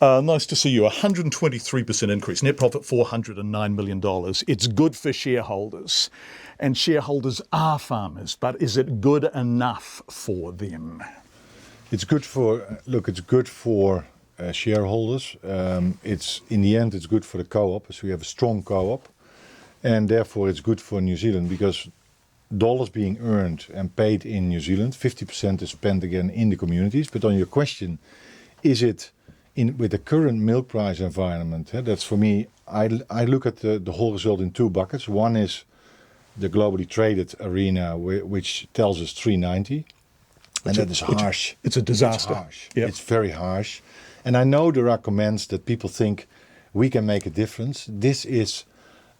Nice to see you. 123% increase. Net profit $409 million. It's good for shareholders. And shareholders are farmers, but is it good enough for them? It's good for shareholders. It's in the end, it's good for the co-op, so we have a strong co-op, and therefore it's good for New Zealand because dollars being earned and paid in New Zealand, 50% is spent again in the communities. But on your question, is it with the current milk price environment? That's for me. I look at the whole result in two buckets. One is the globally traded arena, which tells us 390. And that is harsh. It's a disaster. It's harsh. Yep. It's very harsh. And I know there are comments that people think we can make a difference. This is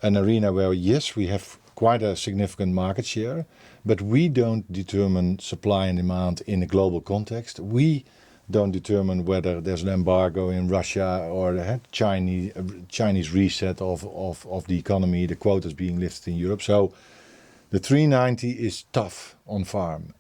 an arena where, yes, we have quite a significant market share, but we don't determine supply and demand in a global context. We don't determine whether there's an embargo in Russia or the Chinese reset of the economy, the quotas being lifted in Europe. So the 390 is tough on farm,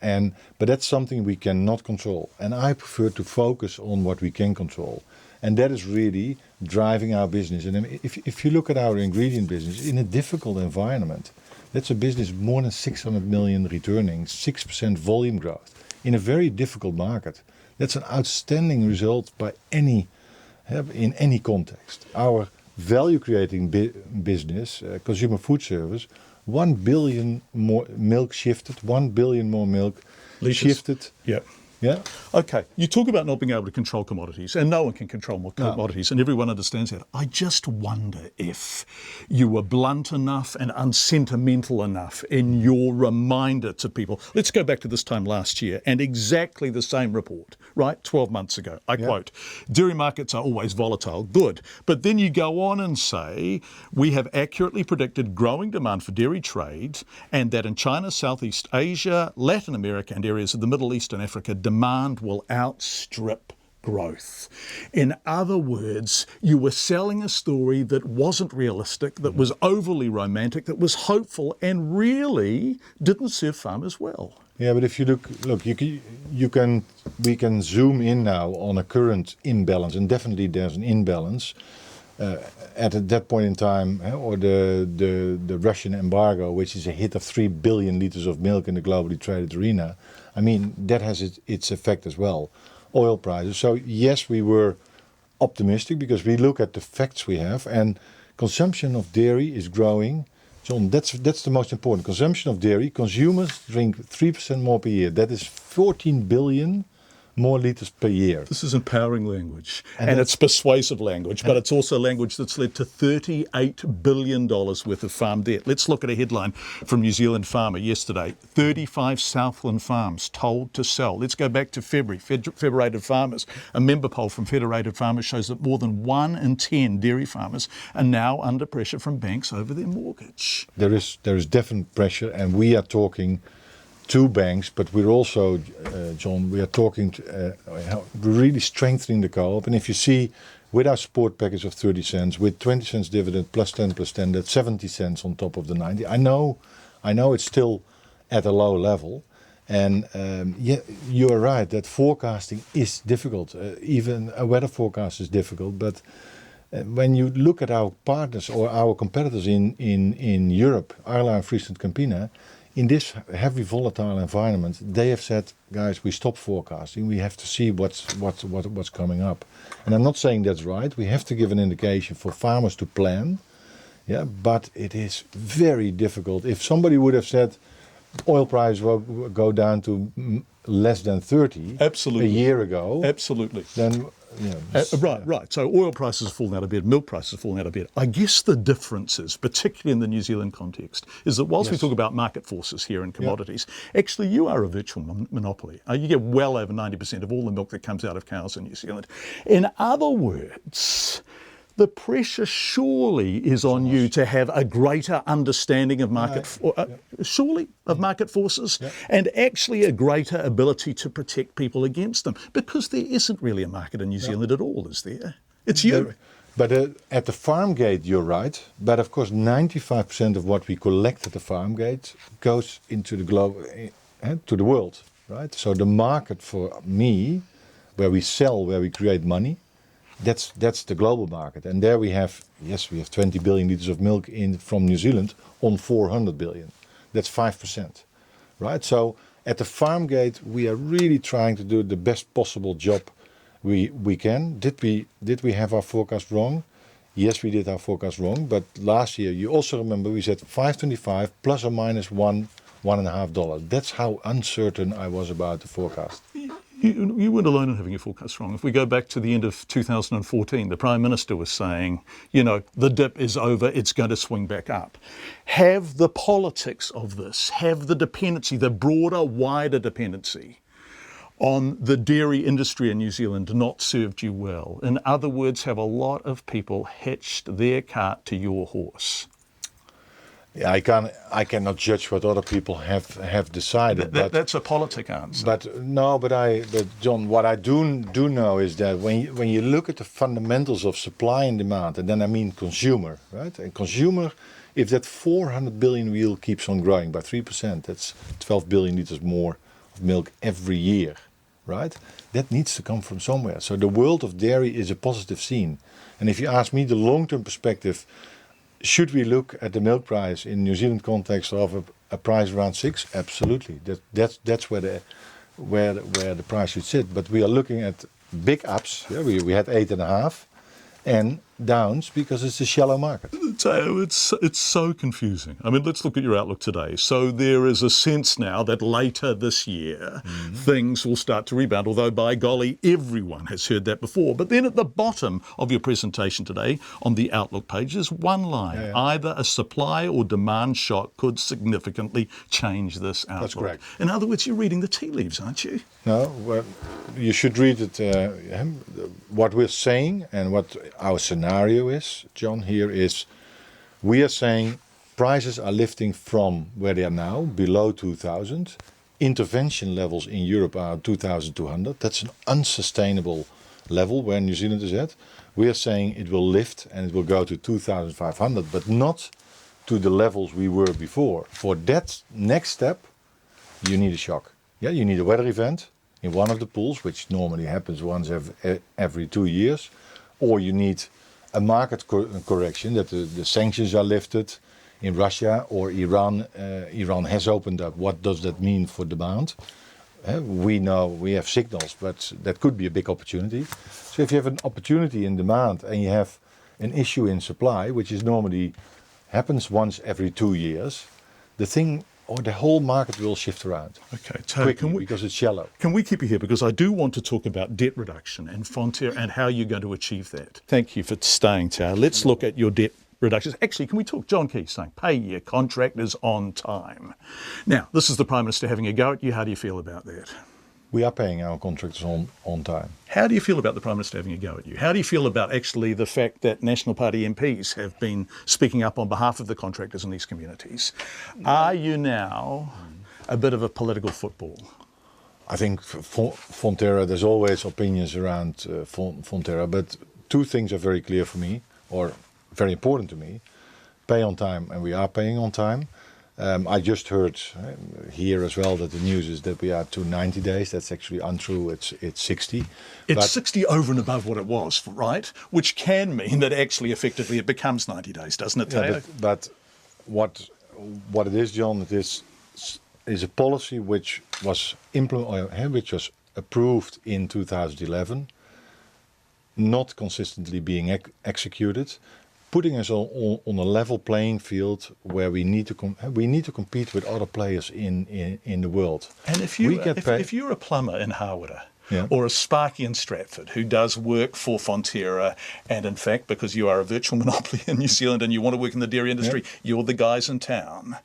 but that's something we cannot control. And I prefer to focus on what we can control. And that is really driving our business. And if you look at our ingredient business, in a difficult environment, that's a business more than 600 million returning, 6% volume growth in a very difficult market. That's an outstanding result in any context. Our value-creating business, consumer food service, 1 billion more milk shifted, 1 billion more milk shifted. Yeah. Yeah. Okay. You talk about not being able to control commodities, and no one can control more commodities, and everyone understands that. I just wonder if you were blunt enough and unsentimental enough in your reminder to people. Let's go back to this time last year and exactly the same report, right? 12 months ago. I quote, dairy markets are always volatile. Good. But then you go on and say, we have accurately predicted growing demand for dairy trade, and that in China, Southeast Asia, Latin America, and areas of the Middle East and Africa, demand will outstrip growth. In other words, you were selling a story that wasn't realistic, that was overly romantic, that was hopeful, and really didn't serve farmers well. Yeah, but if you look, we can zoom in now on a current imbalance, and definitely there's an imbalance. At that point in time, or the Russian embargo, which is a hit of 3 billion liters of milk in the globally traded arena, I mean, that has its effect as well. Oil prices. So yes, we were optimistic because we look at the facts we have, and consumption of dairy is growing. John, that's the most important. Consumption of dairy. Consumers drink 3% more per year. That is 14 billion more liters per year. This is empowering language, and it's persuasive language, but it's also language that's led to $38 billion worth of farm debt. Let's look at a headline from New Zealand Farmer yesterday. 35 Southland farms told to sell. Let's go back to February. Federated Farmers. A member poll from Federated Farmers shows that more than 1 in 10 dairy farmers are now under pressure from banks over their mortgage. There is definite pressure, and we are talking to banks, but we're also, John, we are talking to, really strengthening the co-op. And if you see, with our support package of 30 cents, with 20 cents dividend plus 10, that's 70 cents on top of the 90. I know it's still at a low level. And you're right that forecasting is difficult. Even a weather forecast is difficult. But when you look at our partners or our competitors in Europe, Arla, Friesland, Campina, in this heavy volatile environment, they have said, guys, we stop forecasting. We have to see what's coming up. And I'm not saying that's right. We have to give an indication for farmers to plan. Yeah, but it is very difficult. If somebody would have said oil price will go down to less than 30 a year ago, then Right. So oil prices have fallen out of bed, milk prices have fallen out of bed. I guess the difference is, particularly in the New Zealand context, is that whilst we talk about market forces here in commodities, actually you are a virtual monopoly. You get well over 90% of all the milk that comes out of cows in New Zealand. In other words, the pressure surely is on you to have a greater understanding of market, market forces, and actually a greater ability to protect people against them, because there isn't really a market in New Zealand at all, is there? It's you. But at the farm gate, you're right. But of course, 95% of what we collect at the farm gate goes into the to the world, right? So the market for me, where we sell, where we create money, That's the global market, and there we have 20 billion liters of milk from New Zealand on 400 billion. That's 5%, right? So at the farm gate, we are really trying to do the best possible job we can. Did we have our forecast wrong? Yes, we did our forecast wrong. But last year, you also remember we said 5.25 plus or minus $1.5. That's how uncertain I was about the forecast. You weren't alone in having your forecast wrong. If we go back to the end of 2014, the Prime Minister was saying, the dip is over, it's going to swing back up. Have the politics of this, have the dependency, the broader, wider dependency on the dairy industry in New Zealand not served you well? In other words, have a lot of people hitched their cart to your horse? Yeah, I cannot judge what other people have decided. That's a politic answer. But John, what I do know is that when you look at the fundamentals of supply and demand, and then I mean consumer, right? And consumer, if that 400 billion wheel keeps on growing by 3%, that's 12 billion liters more of milk every year, right? That needs to come from somewhere. So the world of dairy is a positive scene. And if you ask me the long-term perspective, should we look at the milk price in New Zealand context of a price around 6? Absolutely. That's where the price should sit. But we are looking at big ups. Yeah, we had 8.5, and downs because it's a shallow market. It's so confusing. I mean, let's look at your outlook today. So there is a sense now that later this year things will start to rebound, although by golly, everyone has heard that before. But then at the bottom of your presentation today on the outlook page is one line. Either a supply or demand shock could significantly change this outlook. That's correct. In other words, you're reading the tea leaves, aren't you? No, well, you should read it. What we're saying and what our scenario is, John, here is we are saying prices are lifting from where they are now, below 2,000. Intervention levels in Europe are 2,200. That's an unsustainable level where New Zealand is at. We are saying it will lift and it will go to 2,500, but not to the levels we were before. For that next step, you need a shock. Yeah, you need a weather event in one of the pools, which normally happens once every 2 years, or you need a market correction, that the sanctions are lifted in Russia or Iran. Iran has opened up. What does that mean for demand? We know we have signals, but that could be a big opportunity. So if you have an opportunity in demand and you have an issue in supply, which is normally happens once every 2 years, the whole market will shift around. Okay, Tony, because it's shallow. Can we keep you here? Because I do want to talk about debt reduction and Fonterra and how you're going to achieve that. Thank you for staying, Tao. Let's look at your debt reductions. Actually, can we talk? John Key saying, pay your contractors on time. Now, this is the Prime Minister having a go at you. How do you feel about that? We are paying our contractors on time. How do you feel about the Prime Minister having a go at you? How do you feel about actually the fact that National Party MPs have been speaking up on behalf of the contractors in these communities? Are you now a bit of a political football? I think Fonterra, there's always opinions around Fonterra, but two things are very clear for me, or very important to me. Pay on time, and we are paying on time. I just heard here as well that the news is that we are to 90 days. That's actually untrue. It's 60. It's 60 over and above what it was, right? Which can mean that actually effectively it becomes 90 days, doesn't it, Tao? Yeah, but what it is, John, it is a policy which was approved in 2011, not consistently being executed, putting us on a level playing field where we need to compete with other players in the world. And if you're a plumber in Hawera, or a Sparky in Stratford who does work for Fonterra, and in fact, because you are a virtual monopoly in New Zealand and you want to work in the dairy industry, you're the guys in town.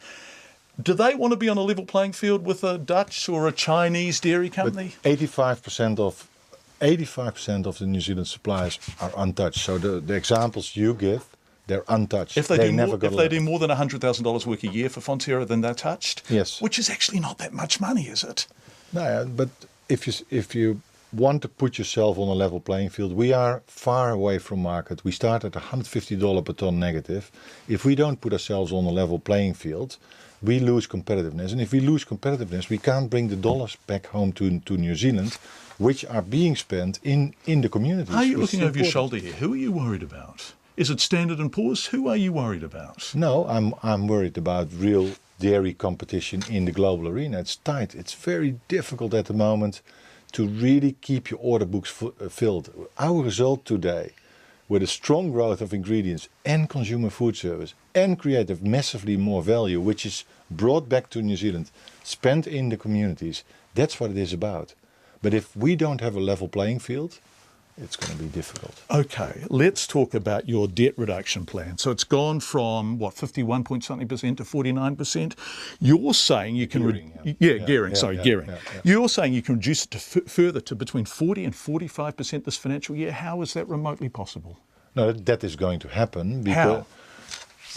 Do they want to be on a level playing field with a Dutch or a Chinese dairy company? But 85% of the New Zealand suppliers are untouched. So the examples you give, they're untouched. If they do more than $100,000 work a year for Fonterra, then they're touched? Yes. Which is actually not that much money, is it? No, but if you want to put yourself on a level playing field, we are far away from market. We start at $150 per ton negative. If we don't put ourselves on a level playing field, we lose competitiveness. And if we lose competitiveness, we can't bring the dollars back home to New Zealand, which are being spent in the communities. Are you which is looking over your important. shoulder here? Who are you worried about? Is it Standard & Poor's? Who are you worried about? No, I'm worried about real dairy competition in the global arena. It's tight. It's very difficult at the moment to really keep your order books filled. Our result today, with a strong growth of ingredients and consumer food service and creative massively more value, which is brought back to New Zealand, spent in the communities, that's what it is about. But if we don't have a level playing field, it's going to be difficult. Okay, let's talk about your debt reduction plan. So it's gone from, what, 51 point something percent to 49%. You're saying you can... Gearing, gearing. You're saying you can reduce it to further to between 40 and 45% this financial year. How is that remotely possible? No, that is going to happen. How?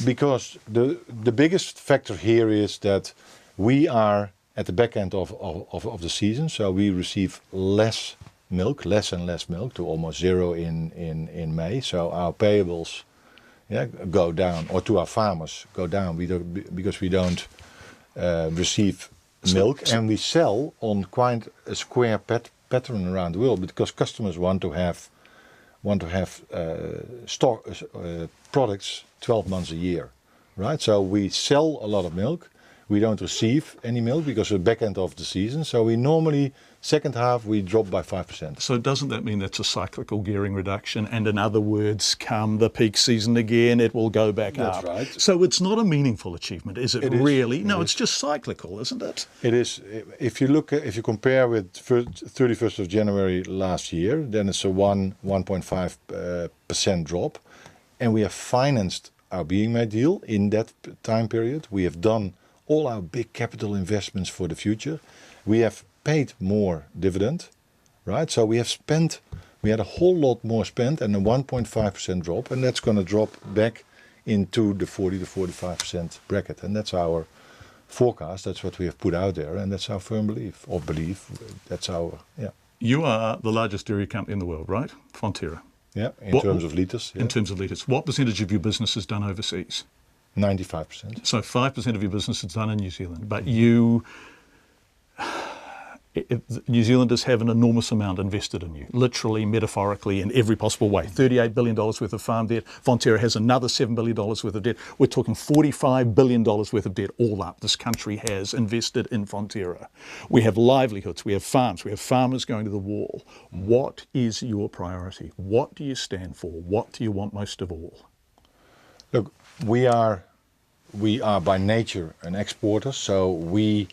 Because the biggest factor here is that we are at the back end of the season, so we receive less and less milk, to almost zero in May. So our payables go down, or to our farmers go down, because we don't receive milk, and we sell on quite a square pattern around the world, because customers want to have products 12 months a year, right? So we sell a lot of milk. We don't receive any milk because of the back end of the season. So we normally, second half, we drop by 5%. So doesn't that mean that's a cyclical gearing reduction? And in other words, come the peak season again, it will go back up. That's right. So it's not a meaningful achievement, is it? It is. Really? No, it's just cyclical, isn't it? It is. If you compare with 31st of January last year, then it's a 1.5% drop. And we have financed our Being Made deal in that time period. We have done all our big capital investments for the future. We have paid more dividend, right? So we had a whole lot more spent and a 1.5% drop, and that's going to drop back into the 40 to 45% bracket. And that's our forecast. That's what we have put out there, and that's our firm belief. That's our, You are the largest dairy company in the world, right? Fonterra. Yeah, in terms of litres. Yeah. In terms of litres. What percentage of your business is done overseas? 95%. So 5% of your business is done in New Zealand, but New Zealanders have an enormous amount invested in you, literally, metaphorically, in every possible way. $38 billion worth of farm debt. Fonterra has another $7 billion worth of debt. We're talking $45 billion worth of debt all up. This country has invested in Fonterra. We have livelihoods, we have farms, we have farmers going to the wall. What is your priority? What do you stand for? What do you want most of all? Look, we are by nature an exporter, so we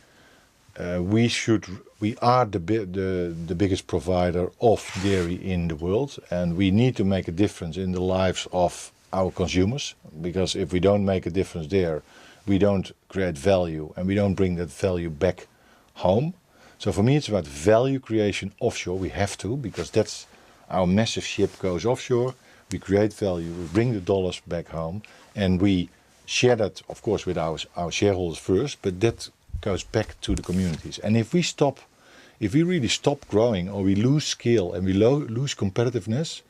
are the biggest provider of dairy in the world, and we need to make a difference in the lives of our consumers, because if we don't make a difference there, we don't create value, and we don't bring that value back home. So for me, it's about value creation offshore. We have to, because that's our massive ship goes offshore. We create value, we bring the dollars back home, and we share that, of course, with our shareholders first, but that goes back to the communities. And if we really stop growing, or we lose scale and we lose competitiveness,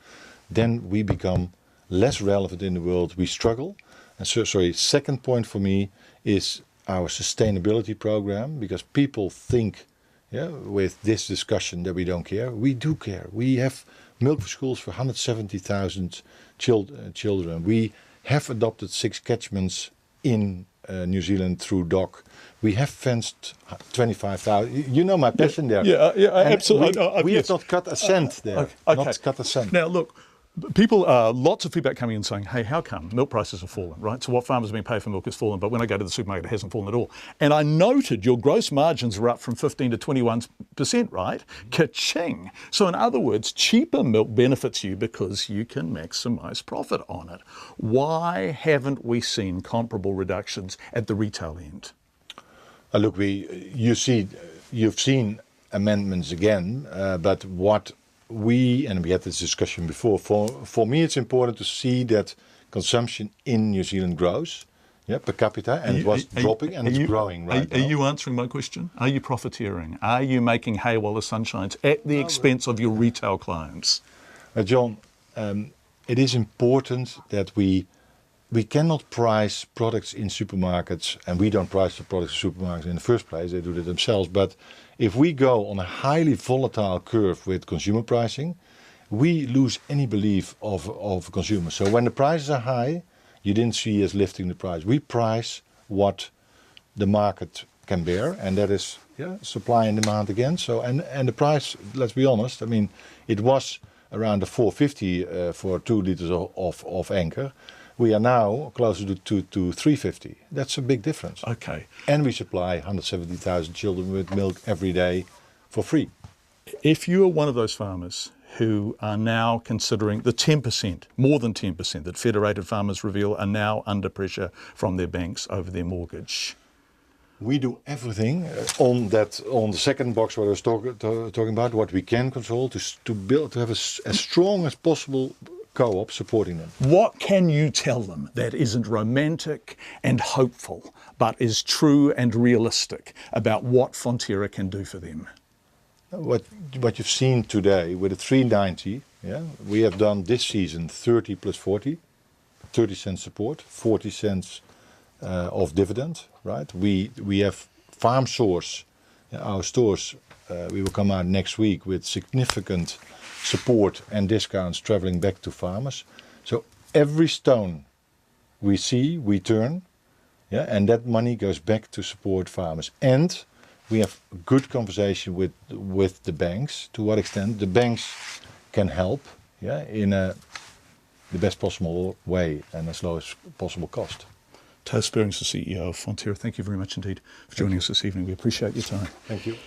then we become less relevant in the world. We struggle. And second point for me is our sustainability program, because people think, with this discussion, that we don't care. We do care. We have milk for schools for 170,000 children. We have adopted 6 catchments in New Zealand through DOC. We have fenced 25,000. You know my passion there. Yeah, absolutely. We have not cut a cent there. Okay. Not cut a cent. Now, look, lots of feedback coming in saying, hey, how come milk prices have fallen, right? So what farmers are being paid for milk has fallen, but when I go to the supermarket, it hasn't fallen at all. And I noted your gross margins are up from 15 to 21%, right? Ka-ching. So in other words, cheaper milk benefits you because you can maximise profit on it. Why haven't we seen comparable reductions at the retail end? Look, you've seen amendments again, but what we had this discussion before, for me it's important to see that consumption in New Zealand grows. per capita, and it was dropping, and it's growing right now. Are you answering my question? Are you profiteering? Are you making hay while the sun shines at the expense of your retail clients? John, it is important that we cannot price products in supermarkets, and we don't price the products in supermarkets in the first place, they do it themselves. But if we go on a highly volatile curve with consumer pricing, we lose any belief of consumers. So when the prices are high, you didn't see us lifting the price. We price what the market can bear, and that is supply and demand again. So and the price, let's be honest, I mean, it was around the 450 for 2 liters of Anchor. We are now closer to 350. That's a big difference. Okay. And we supply 170,000 children with milk every day for free. If you are one of those farmers who are now considering the 10%, more than 10%, that Federated Farmers reveal are now under pressure from their banks over their mortgage. We do everything on the second box what I was talking about, what we can control to have as strong as possible co-op supporting them. What can you tell them that isn't romantic and hopeful, but is true and realistic about what Fonterra can do for them? What you've seen today with the 390, we have done this season 30 plus 40, 30 cents support, 40 cents of dividend, right? We have Farm Source, our stores, we will come out next week with significant support and discounts traveling back to farmers. So every stone we see, we turn, and that money goes back to support farmers. And we have good conversation with the banks, to what extent the banks can help in the best possible way and as low as possible cost. Taz Spearings, the CEO of Fonterra, thank you very much indeed for joining us this evening. We appreciate your time. Thank you.